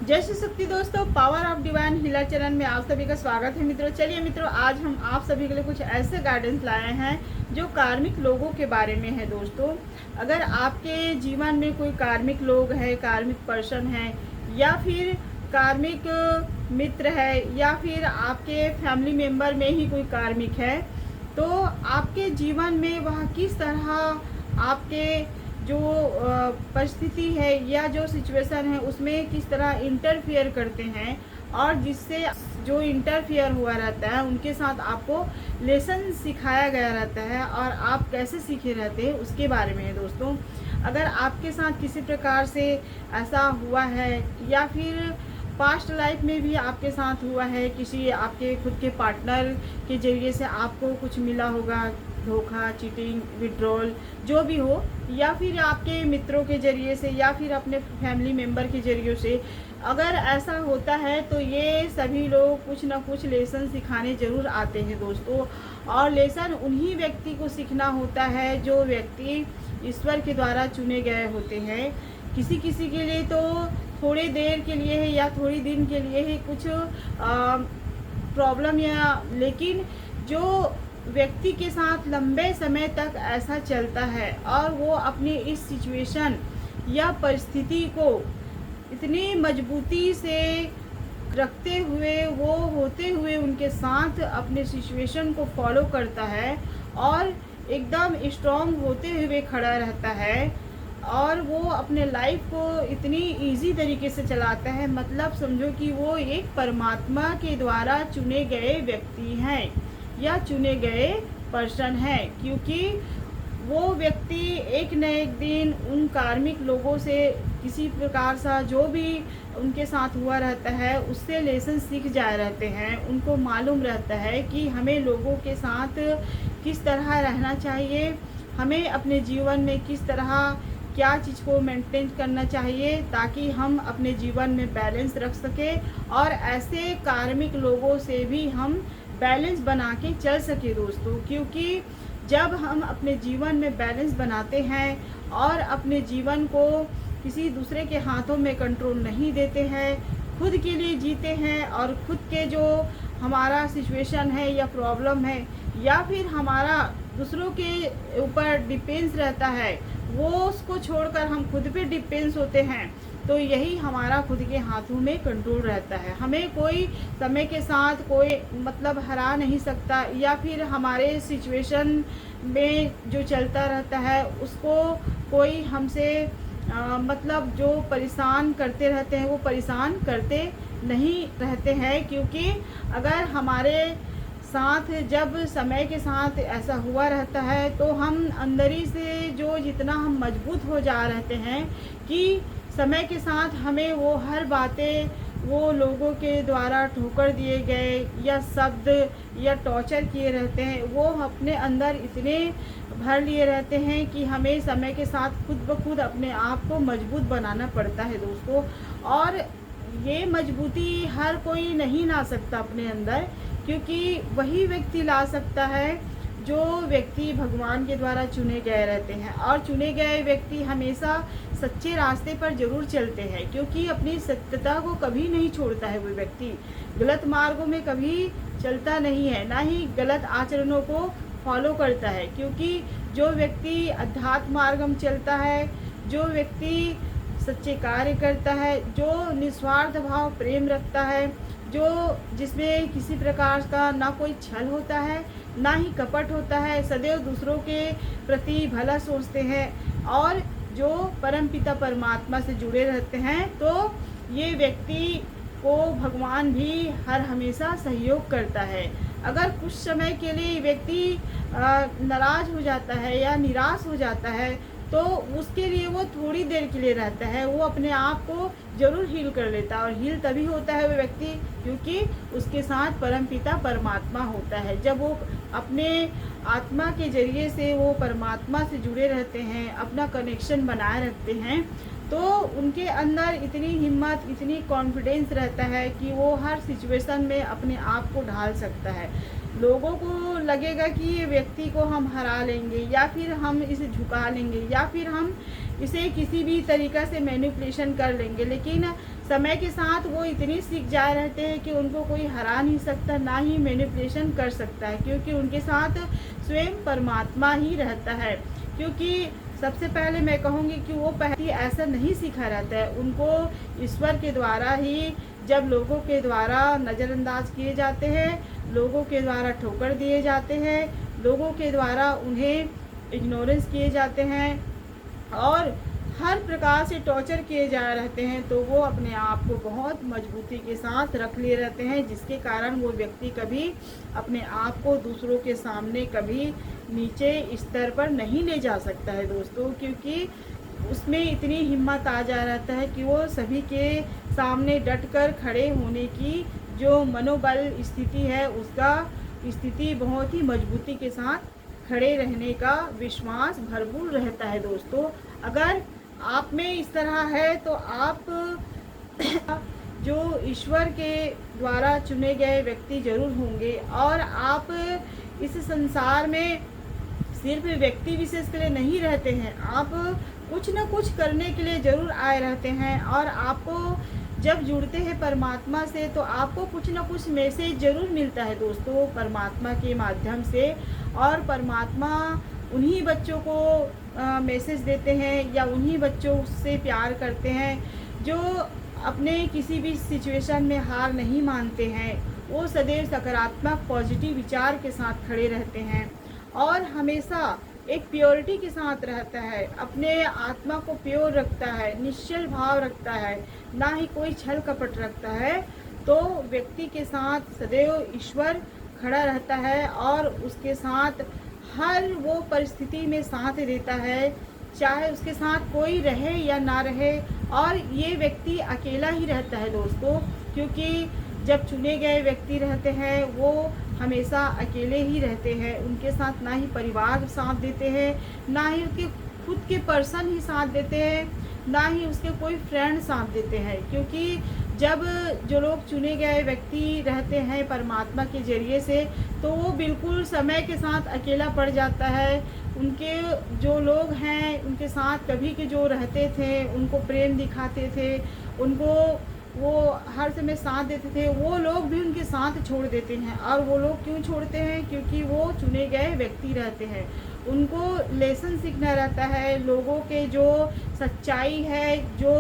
जय श्री शक्ति दोस्तों, power of divine healer channel में आप सभी का स्वागत है मित्रों। चलिए मित्रों, आज हम आप सभी के लिए कुछ ऐसे गाइडेंस लाए हैं जो कार्मिक लोगों के बारे में है। दोस्तों, अगर आपके जीवन में कोई कार्मिक लोग है, कार्मिक पर्सन है, या फिर कार्मिक मित्र है, या फिर आपके फैमिली मेम्बर में ही कोई कार्मिक है, तो आपके जीवन में वह किस तरह आपके जो परिस्थिति है या जो सिचुएशन है उसमें किस तरह इंटरफियर करते हैं, और जिससे जो इंटरफियर हुआ रहता है उनके साथ आपको लेसन सिखाया गया रहता है और आप कैसे सीखे रहते हैं उसके बारे में है। दोस्तों, अगर आपके साथ किसी प्रकार से ऐसा हुआ है या फिर पास्ट लाइफ में भी आपके साथ हुआ है, किसी आपके खुद के पार्टनर के जरिए से आपको कुछ मिला होगा, धोखा, चीटिंग, विड्रॉल, जो भी हो, या फिर आपके मित्रों के जरिए से या फिर अपने फैमिली मेम्बर के जरिए से अगर ऐसा होता है तो ये सभी लोग कुछ ना कुछ लेसन सिखाने ज़रूर आते हैं दोस्तों। और लेसन उन्हीं व्यक्ति को सीखना होता है जो व्यक्ति ईश्वर के द्वारा चुने गए होते हैं। किसी किसी के लिए तो थोड़ी देर के लिए है या थोड़ी दिन के लिए ही कुछ प्रॉब्लम, या लेकिन जो व्यक्ति के साथ लंबे समय तक ऐसा चलता है और वो अपनी इस सिचुएशन या परिस्थिति को इतनी मजबूती से रखते हुए, वो होते हुए उनके साथ अपने सिचुएशन को फॉलो करता है और एकदम स्ट्रॉन्ग होते हुए खड़ा रहता है, और वो अपने लाइफ को इतनी इजी तरीके से चलाता है। मतलब समझो कि वो एक परमात्मा के द्वारा चुने गए व्यक्ति हैं या चुने गए पर्सन है, क्योंकि वो व्यक्ति एक न एक दिन उन कार्मिक लोगों से किसी प्रकार सा जो भी उनके साथ हुआ रहता है उससे लेसन सीख जाए रहते हैं। उनको मालूम रहता है कि हमें लोगों के साथ किस तरह रहना चाहिए, हमें अपने जीवन में किस तरह क्या चीज़ को मेंटेन करना चाहिए ताकि हम अपने जीवन में बैलेंस रख सकें और ऐसे कार्मिक लोगों से भी हम बैलेंस बना के चल सके दोस्तों। क्योंकि जब हम अपने जीवन में बैलेंस बनाते हैं और अपने जीवन को किसी दूसरे के हाथों में कंट्रोल नहीं देते हैं, खुद के लिए जीते हैं और खुद के जो हमारा सिचुएशन है या प्रॉब्लम है या फिर हमारा दूसरों के ऊपर डिपेंड्स रहता है, वो उसको छोड़कर हम खुद पे डिपेंड्स होते हैं, तो यही हमारा खुद के हाथों में कंट्रोल रहता है। हमें कोई समय के साथ कोई मतलब हरा नहीं सकता, या फिर हमारे सिचुएशन में जो चलता रहता है उसको कोई हमसे मतलब जो परेशान करते रहते हैं वो परेशान करते नहीं रहते हैं। क्योंकि अगर हमारे साथ जब समय के साथ ऐसा हुआ रहता है तो हम अंदर ही से जो जितना हम मजबूत हो जा रहते हैं कि समय के साथ हमें वो हर बातें, वो लोगों के द्वारा ठोकर दिए गए या शब्द या टॉर्चर किए रहते हैं, वो अपने अंदर इतने भर लिए रहते हैं कि हमें समय के साथ खुद ब खुद अपने आप को मजबूत बनाना पड़ता है दोस्तों। और ये मजबूती हर कोई नहीं ला सकता अपने अंदर, क्योंकि वही व्यक्ति ला सकता है जो व्यक्ति भगवान के द्वारा चुने गए रहते हैं। और चुने गए व्यक्ति हमेशा सच्चे रास्ते पर जरूर चलते हैं, क्योंकि अपनी सत्यता को कभी नहीं छोड़ता है। वो व्यक्ति गलत मार्गों में कभी चलता नहीं है, ना ही गलत आचरणों को फॉलो करता है। क्योंकि जो व्यक्ति अध्यात्म मार्ग में चलता है, जो व्यक्ति सच्चे कार्य करता है, जो निस्वार्थ भाव प्रेम रखता है, जो जिसमें किसी प्रकार का ना कोई छल होता है ना ही कपट होता है, सदैव दूसरों के प्रति भला सोचते हैं और जो परमपिता परमात्मा से जुड़े रहते हैं, तो ये व्यक्ति को भगवान भी हर हमेशा सहयोग करता है। अगर कुछ समय के लिए व्यक्ति नाराज़ हो जाता है या निराश हो जाता है तो उसके लिए वो थोड़ी देर के लिए रहता है, वो अपने आप को जरूर हील कर लेता है। और हील तभी होता है वो व्यक्ति क्योंकि उसके साथ परमपिता परमात्मा होता है। जब वो अपने आत्मा के जरिए से वो परमात्मा से जुड़े रहते हैं, अपना कनेक्शन बनाए रखते हैं, तो उनके अंदर इतनी हिम्मत, इतनी कॉन्फिडेंस रहता है कि वो हर सिचुएशन में अपने आप को ढाल सकता है। लोगों को लगेगा कि ये व्यक्ति को हम हरा लेंगे या फिर हम इसे झुका लेंगे या फिर हम इसे किसी भी तरीक़ा से मैनिपुलेशन कर लेंगे, लेकिन समय के साथ वो इतनी सीख जाए रहते हैं कि उनको कोई हरा नहीं सकता, ना ही मैनिपुलेशन कर सकता है, क्योंकि उनके साथ स्वयं परमात्मा ही रहता है। क्योंकि सबसे पहले मैं कहूँगी कि वो पहले ऐसा नहीं सीखा रहता है, उनको ईश्वर के द्वारा ही, जब लोगों के द्वारा नज़रअंदाज किए जाते हैं, लोगों के द्वारा ठोकर दिए जाते हैं, लोगों के द्वारा उन्हें इग्नोरेंस किए जाते हैं और हर प्रकार से टॉर्चर किए जा रहते हैं, तो वो अपने आप को बहुत मजबूती के साथ रख लिए रहते हैं, जिसके कारण वो व्यक्ति कभी अपने आप को दूसरों के सामने कभी नीचे स्तर पर नहीं ले जा सकता है दोस्तों। क्योंकि उसमें इतनी हिम्मत आ जा रहता है कि वो सभी के सामने डटकर खड़े होने की जो मनोबल स्थिति है, उसका स्थिति बहुत ही मजबूती के साथ खड़े रहने का विश्वास भरपूर रहता है दोस्तों। अगर आप में इस तरह है तो आप जो ईश्वर के द्वारा चुने गए व्यक्ति जरूर होंगे, और आप इस संसार में सिर्फ व्यक्ति विशेष के लिए नहीं रहते हैं, आप कुछ न कुछ करने के लिए जरूर आए रहते हैं। और आपको जब जुड़ते हैं परमात्मा से तो आपको कुछ न कुछ मैसेज जरूर मिलता है दोस्तों परमात्मा के माध्यम से, और परमात्मा उन्हीं बच्चों को मैसेज देते हैं या उन्हीं बच्चों से प्यार करते हैं जो अपने किसी भी सिचुएशन में हार नहीं मानते हैं। वो सदैव सकारात्मक पॉजिटिव विचार के साथ खड़े रहते हैं और हमेशा एक प्योरिटी के साथ रहता है, अपने आत्मा को प्योर रखता है, निश्चल भाव रखता है, ना ही कोई छल कपट रखता है। तो व्यक्ति के साथ सदैव ईश्वर खड़ा रहता है और उसके साथ हर वो परिस्थिति में साथ देता है, चाहे उसके साथ कोई रहे या ना रहे। और ये व्यक्ति अकेला ही रहता है दोस्तों, क्योंकि जब चुने गए व्यक्ति रहते हैं वो हमेशा अकेले ही रहते हैं, उनके साथ ना ही परिवार साथ देते हैं, ना ही उसके खुद के पर्सन ही साथ देते हैं, ना ही उसके कोई फ्रेंड साथ देते हैं। क्योंकि जब जो लोग चुने गए व्यक्ति रहते हैं परमात्मा के जरिए से, तो वो बिल्कुल समय के साथ अकेला पड़ जाता है। उनके जो लोग हैं उनके साथ कभी के जो रहते थे, उनको प्रेम दिखाते थे, उनको वो हर समय साथ देते थे, वो लोग भी उनके साथ छोड़ देते हैं। और वो लोग क्यों छोड़ते हैं? क्योंकि वो चुने गए व्यक्ति रहते हैं, उनको लेसन सीखना रहता है। लोगों के जो सच्चाई है, जो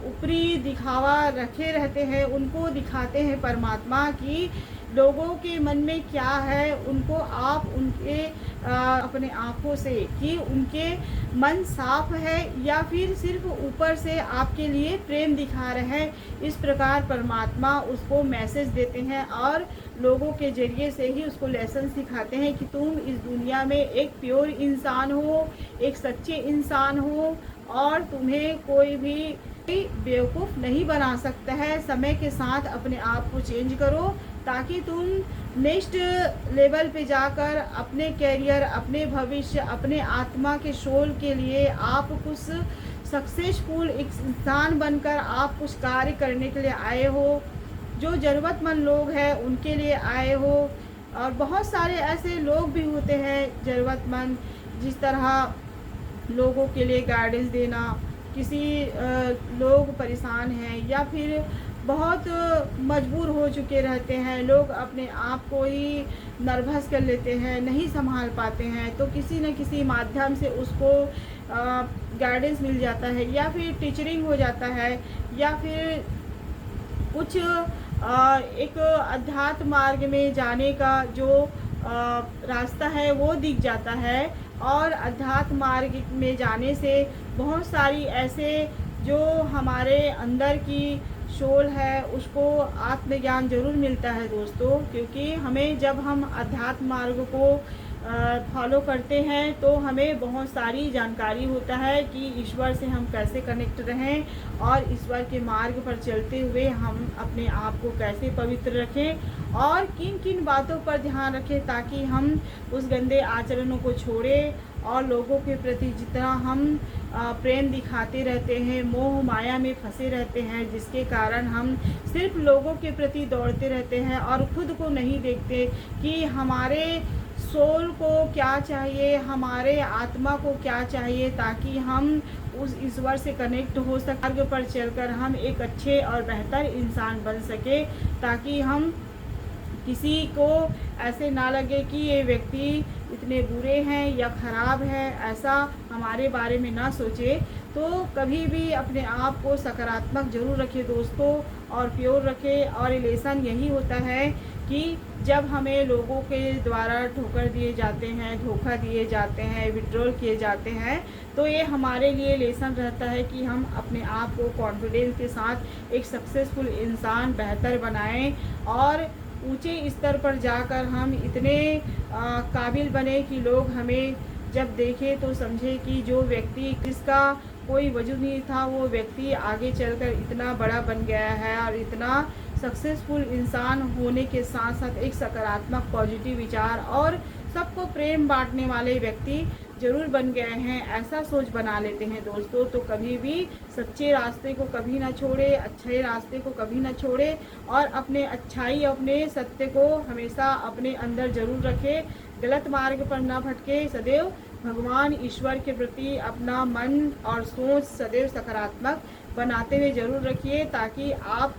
ऊपरी दिखावा रखे रहते हैं, उनको दिखाते हैं परमात्मा की लोगों के मन में क्या है, उनको आप उनके अपने आँखों से कि उनके मन साफ है या फिर सिर्फ ऊपर से आपके लिए प्रेम दिखा रहे हैं। इस प्रकार परमात्मा उसको मैसेज देते हैं और लोगों के जरिए से ही उसको लेसन सिखाते हैं कि तुम इस दुनिया में एक प्योर इंसान हो, एक सच्चे इंसान हो, और तुम्हें कोई भी बेवकूफ़ नहीं बना सकता है। समय के साथ अपने आप को चेंज करो ताकि तुम नेक्स्ट लेवल पे जाकर अपने कैरियर, अपने भविष्य, अपने आत्मा के सोल के लिए आप कुछ सक्सेसफुल एक इंसान बनकर आप कुछ कार्य करने के लिए आए हो। जो ज़रूरतमंद लोग हैं उनके लिए आए हो, और बहुत सारे ऐसे लोग भी होते हैं ज़रूरतमंद, जिस तरह लोगों के लिए गाइडेंस देना, किसी लोग परेशान हैं या फिर बहुत मजबूर हो चुके रहते हैं, लोग अपने आप को ही नर्वस कर लेते हैं, नहीं संभाल पाते हैं, तो किसी न किसी माध्यम से उसको गाइडेंस मिल जाता है या फिर टीचरिंग हो जाता है या फिर कुछ एक अध्यात्म मार्ग में जाने का जो रास्ता है वो दिख जाता है। और अध्यात्म मार्ग में जाने से बहुत सारी ऐसे जो हमारे अंदर की सोल है उसको आत्मज्ञान जरूर मिलता है दोस्तों। क्योंकि हमें जब हम अध्यात्म मार्ग को फॉलो करते हैं तो हमें बहुत सारी जानकारी होता है कि ईश्वर से हम कैसे कनेक्ट रहें और ईश्वर के मार्ग पर चलते हुए हम अपने आप को कैसे पवित्र रखें और किन किन बातों पर ध्यान रखें ताकि हम उस गंदे आचरणों को छोड़ें। और लोगों के प्रति जितना हम प्रेम दिखाते रहते हैं, मोह माया में फंसे रहते हैं, जिसके कारण हम सिर्फ लोगों के प्रति दौड़ते रहते हैं और खुद को नहीं देखते कि हमारे सोल को क्या चाहिए, हमारे आत्मा को क्या चाहिए, ताकि हम उस ईश्वर से कनेक्ट हो सके, मार्ग पर चलकर हम एक अच्छे और बेहतर इंसान बन सके, ताकि हम किसी को ऐसे ना लगे कि ये व्यक्ति इतने बुरे हैं या ख़राब है, ऐसा हमारे बारे में ना सोचे। तो कभी भी अपने आप को सकारात्मक ज़रूर रखें दोस्तों, और प्योर रखें। और रिलेशन यही होता है कि जब हमें लोगों के द्वारा ठोकर दिए जाते हैं, धोखा दिए जाते हैं, विड्रॉल किए जाते हैं, तो ये हमारे लिए लेसन रहता है कि हम अपने आप को कॉन्फिडेंस के साथ एक सक्सेसफुल इंसान बेहतर बनाएं, और ऊंचे स्तर पर जाकर हम इतने काबिल बने कि लोग हमें जब देखें तो समझे कि जो व्यक्ति जिसका कोई वजूद नहीं था, वो व्यक्ति आगे चलकर इतना बड़ा बन गया है, और इतना सक्सेसफुल इंसान होने के साथ साथ एक सकारात्मक पॉजिटिव विचार और सबको प्रेम बांटने वाले व्यक्ति जरूर बन गए हैं, ऐसा सोच बना लेते हैं दोस्तों। तो कभी भी सच्चे रास्ते को कभी ना छोड़े, अच्छे रास्ते को कभी ना छोड़े, और अपने अच्छाई, अपने सत्य को हमेशा अपने अंदर जरूर रखें, गलत मार्ग पर ना भटके। सदैव भगवान ईश्वर के प्रति अपना मन और सोच सदैव सकारात्मक बनाते हुए ज़रूर रखिए, ताकि आप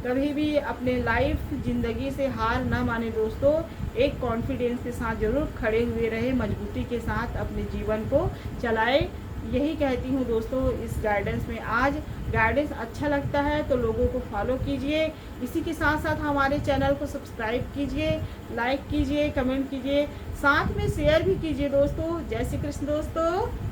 कभी भी अपने लाइफ ज़िंदगी से हार ना माने दोस्तों। एक कॉन्फिडेंस के साथ ज़रूर खड़े हुए रहे, मजबूती के साथ अपने जीवन को चलाए। यही कहती हूँ दोस्तों इस गाइडेंस में। आज गाइडेंस अच्छा लगता है तो लोगों को फॉलो कीजिए, इसी के साथ साथ हमारे चैनल को सब्सक्राइब कीजिए, लाइक कीजिए, कमेंट कीजिए, साथ में शेयर भी कीजिए दोस्तों। जय श्री कृष्ण दोस्तों।